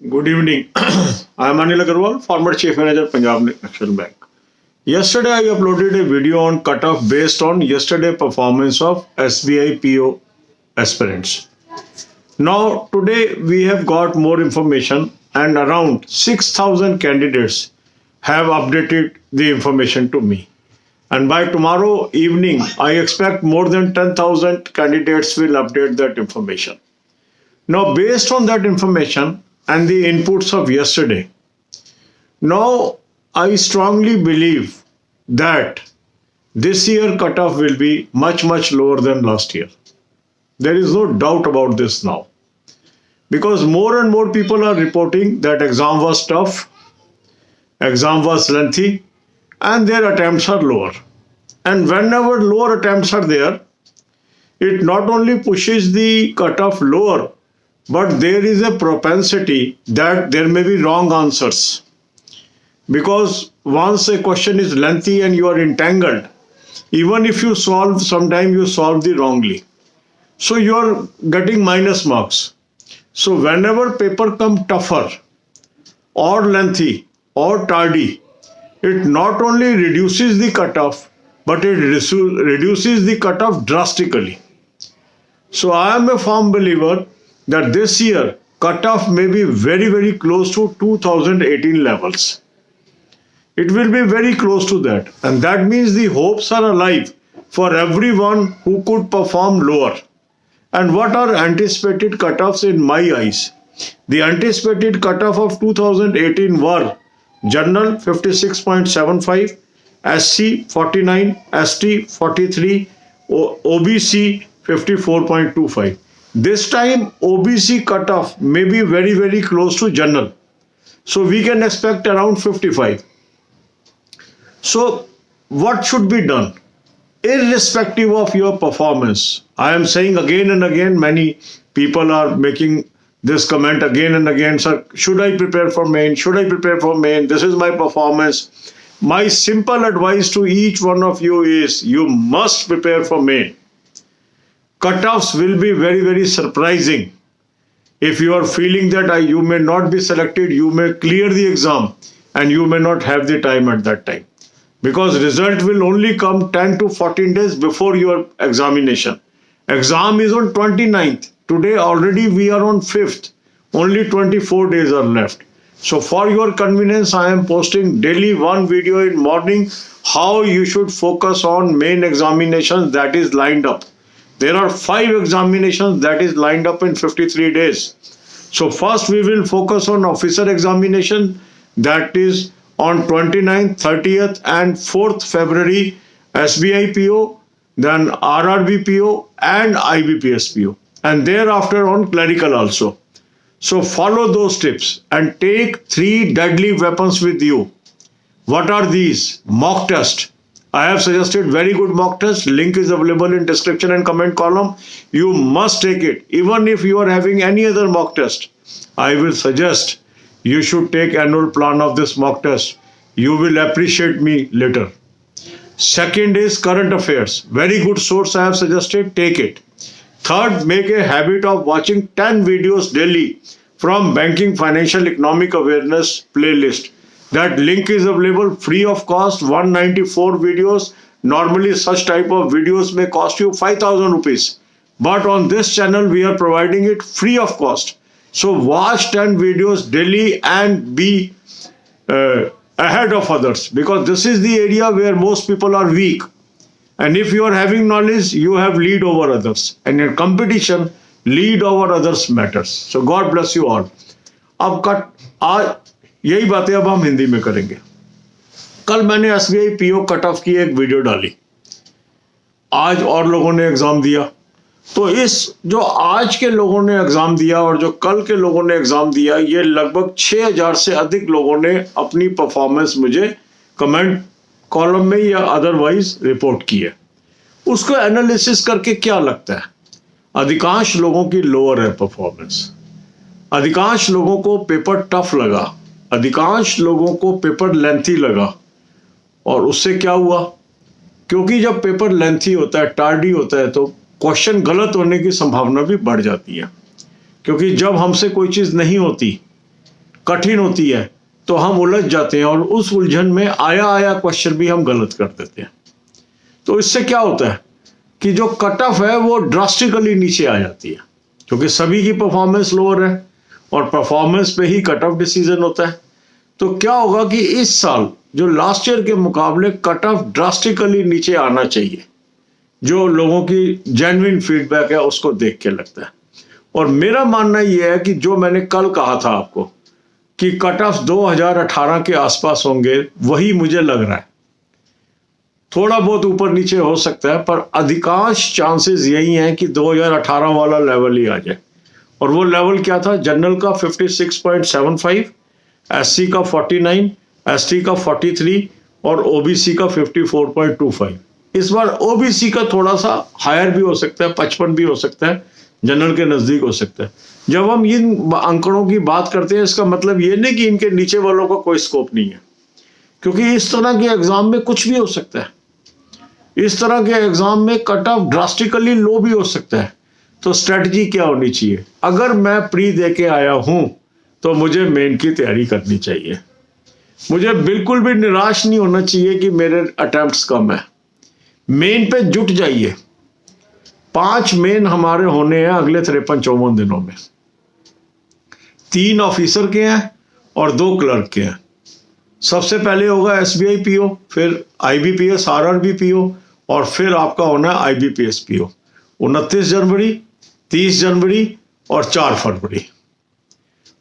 Good evening. I am Anil Agarwal, former Chief Manager, Punjab National Bank. Yesterday, I uploaded a video on cutoff based on yesterday performance of SBI PO aspirants. Now, today we have got more information, and around 6,000 candidates have updated the information to me. And by tomorrow evening, I expect more than 10,000 candidates will update that information. Now, based on that information and the inputs of yesterday, now I strongly believe that this year cutoff will be much lower than last year. There is no doubt about this now. Because more and more people are reporting that exam was tough, exam was lengthy, and their attempts are lower. And whenever lower attempts are there, it not only pushes the cutoff lower, but there is a propensity that there may be wrong answers. Because once a question is lengthy and you are entangled, even if you solve, sometimes you solve the wrongly. So you are getting minus marks. So whenever paper come tougher or lengthy or tardy, it not only reduces the cutoff, but it reduces the cutoff drastically. So I am a firm believer that this year cutoff may be very close to 2018 levels. It will be very close to that, and that means the hopes are alive for everyone who could perform lower. And what are anticipated cutoffs in my eyes? The anticipated cutoff of 2018 were General 56.75, SC 49, ST 43, OBC 54.25. This time OBC cutoff may be very close to General. So we can expect around 55. So what should be done? Irrespective of your performance, I am saying again and again, many people are making this comment again and again, sir, should I prepare for main? Should I prepare for main? This is my performance. My simple advice to each one of you is you must prepare for main. Cutoffs will be very surprising. If you are feeling that you may not be selected, you may clear the exam and you may not have the time at that time. Because result will only come 10 to 14 days before your examination. Exam is on 29th. Today already we are on 5th. Only 24 days are left. So for your convenience, I am posting daily one video in morning how you should focus on main examinations that is lined up. There are 5 examinations that is lined up in 53 days. So first we will focus on officer examination, that is on 29th, 30th and 4th February SBI PO, then RRB PO and IBPS PO, and thereafter on clerical also. So follow those tips and take 3 deadly weapons with you. What are these? Mock test. I have suggested very good mock test. Link is available in description and comment column. You must take it. Even if you are having any other mock test, I will suggest you should take annual plan of this mock test. You will appreciate me later. Second is current affairs. Very good source I have suggested. Take it. Third, make a habit of watching 10 videos daily from Banking Financial Economic Awareness playlist. That link is available free of cost, 194 videos. Normally such type of videos may cost you 5,000 rupees. But on this channel we are providing it free of cost. So watch 10 videos daily and be ahead of others, because this is the area where most people are weak. And if you are having knowledge, you have lead over others. And in competition, lead over others matters. So God bless you all. आज यही बातें अब हम हिंदी में करेंगे. कल मैंने SBI PO cut off की एक वीडियो डाली. आज और लोगों ने एग्जाम दिया. तो इस जो आज के लोगों ने एग्जाम दिया और जो कल के लोगों ने एग्जाम दिया, ये लगभग 6000 से अधिक लोगों ने अपनी परफॉर्मेंस मुझे कमेंट कॉलम में या अदरवाइज रिपोर्ट की है. उसको एनालिसिस करके क्या लगता है, अधिकांश लोगों की लोअर है परफॉर्मेंस. अधिकांश लोगों को पेपर टफ लगा, अधिकांश लोगों को पेपर लेंथी लगा. और उससे क्या हुआ, क्योंकि जब पेपर लेंथी होता है, टार्डी होता है, तो क्वेश्चन गलत होने की संभावना भी बढ़ जाती है. क्योंकि जब हमसे कोई चीज़ नहीं होती कठिन होती है तो हम उलझ जाते हैं और उस उलझन में आया क्वेश्चन भी हम गलत कर देते हैं। तो इससे क्या होता है कि जो कट ऑफ है वो ड्रास्टिकली नीचे आ जाती है, क्योंकि सभी की परफॉर्मेंस लोअर है और परफॉर्मेंस पे ही कट ऑफ डिसीजन होता है। तो क्या होगा कि इस साल जो लास्ट ईयर के मुकाबले कट ऑफ ड्रास्टिकली नीचे आना चाहिए, जो लोगों की जेन्युइन फीडबैक है उसको देख के लगता है। और मेरा मानना यह है कि जो मैंने कल कहा था आपको कि कट ऑफ 2018 के आसपास होंगे, वही मुझे लग रहा है। थोड़ा बहुत ऊपर नीचे हो सकता है पर अधिकांश चांसेस यही हैं कि 2018 वाला लेवल ही आ जाए। और वो लेवल क्या था? जनरल का 56.75, एससी का 49, एसटी का 43 और ओबीसी का 54.25। इस बार ओबीसी का थोड़ा सा हायर भी हो सकता है, 55 भी हो सकता है, जनरल के नजदीक हो सकता है। जब हम इन आंकड़ों की बात करते हैं इसका मतलब ये नहीं कि इनके नीचे वालों का कोई स्कोप नहीं है, क्योंकि इस तरह के एग्जाम में कुछ भी हो सकता है। इस तरह के एग्जाम में कट ऑफ ड्रास्टिकली लो भी हो सकता है। तो स्ट्रेटजी क्या होनी चाहिए? अगर मैं प्री दे के आया हूं तो मुझे मेन की तैयारी करनी चाहिए। मुझे बिल्कुल भी निराश नहीं होना चाहिए कि मेरे अटेम्प्ट्स कम है। मेन पे जुट जाइए। 5 मेन हमारे होने हैं अगले 53-54 दिनों में। 3 ऑफिसर के हैं और 2 क्लर्क के हैं। सबसे पहले होगा एसबीआई पीओ, फिर आईबीपीएस आरआरबी पीओ और फिर आपका होना है आईबीपीएस पीओ। 29 जनवरी, 30 जनवरी और 4 फरवरी।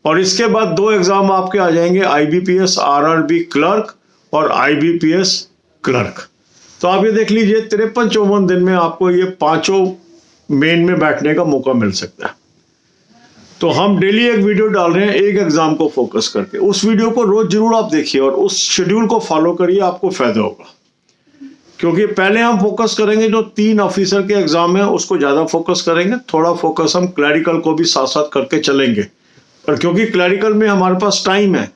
और इसके बाद 2 एग्जाम आपके आ जाएंगे, आईबीपीएस आरआरबी क्लर्क और आईबीपीएस क्लर्क। तो आप ये देख लीजिए 53-54 दिन में आपको ये 5 मेन में बैठने का मौका मिल सकता है। तो हम डेली एक वीडियो डाल रहे हैं एक एग्जाम को फोकस करके। उस वीडियो को रोज जरूर आप देखिए और उस शेड्यूल को फॉलो करिए, आपको फायदा होगा। क्योंकि पहले हम फोकस करेंगे जो 3 ऑफिसर के एग्जाम है उसको ज्यादा फोकस करेंगे, थोड़ा फोकस हम क्लैरिकल को भी साथ साथ करके चलेंगे। पर क्योंकि क्लैरिकल में हमारे पास टाइम है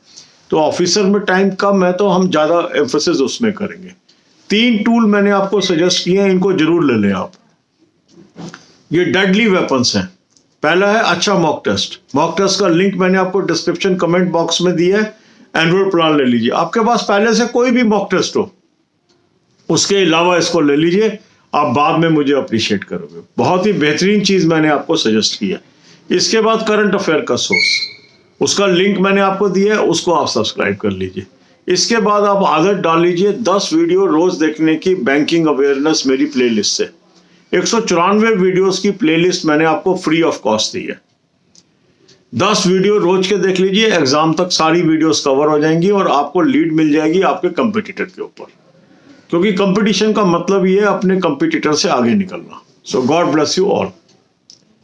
तो ऑफिसर में टाइम कम है तो हम ज्यादा एम्फेसिस उसमें करेंगे। 3 टूल मैंने आपको सजेस्ट किए हैं, इनको जरूर ले लें आप। ये डेडली वेपन्स हैं। पहला है अच्छा मॉक टेस्ट। मॉक टेस्ट का लिंक मैंने आपको डिस्क्रिप्शन कमेंट बॉक्स में दिया है। एनुअल प्लान ले लीजिए। आपके पास पहले से कोई भी मॉक टेस्ट हो उसके अलावा इसको ले लीजिए, आप बाद में मुझे अप्रिशिएट करोगे। बहुत ही बेहतरीन चीज मैंने आपको सजेस्ट किया। इसके बाद करंट अफेयर का सोर्स, उसका लिंक मैंने आपको दिया है, उसको आप सब्सक्राइब कर लीजिए। इसके बाद आप आदत डाल लीजिए 10 वीडियो रोज देखने की बैंकिंग अवेयरनेस मेरी प्लेलिस्ट से। 194 वीडियोस की प्लेलिस्ट मैंने आपको फ्री ऑफ कॉस्ट दी है। 10 वीडियो रोज के देख लीजिए, एग्जाम तक सारी वीडियोस कवर हो जाएंगी और आपको लीड मिल जाएगी आपके कंपटीटर के ऊपर। क्योंकि कंपटीशन का मतलब ये है अपने कंपटीटर से आगे निकलना। सो गॉड ब्लेस यू ऑल।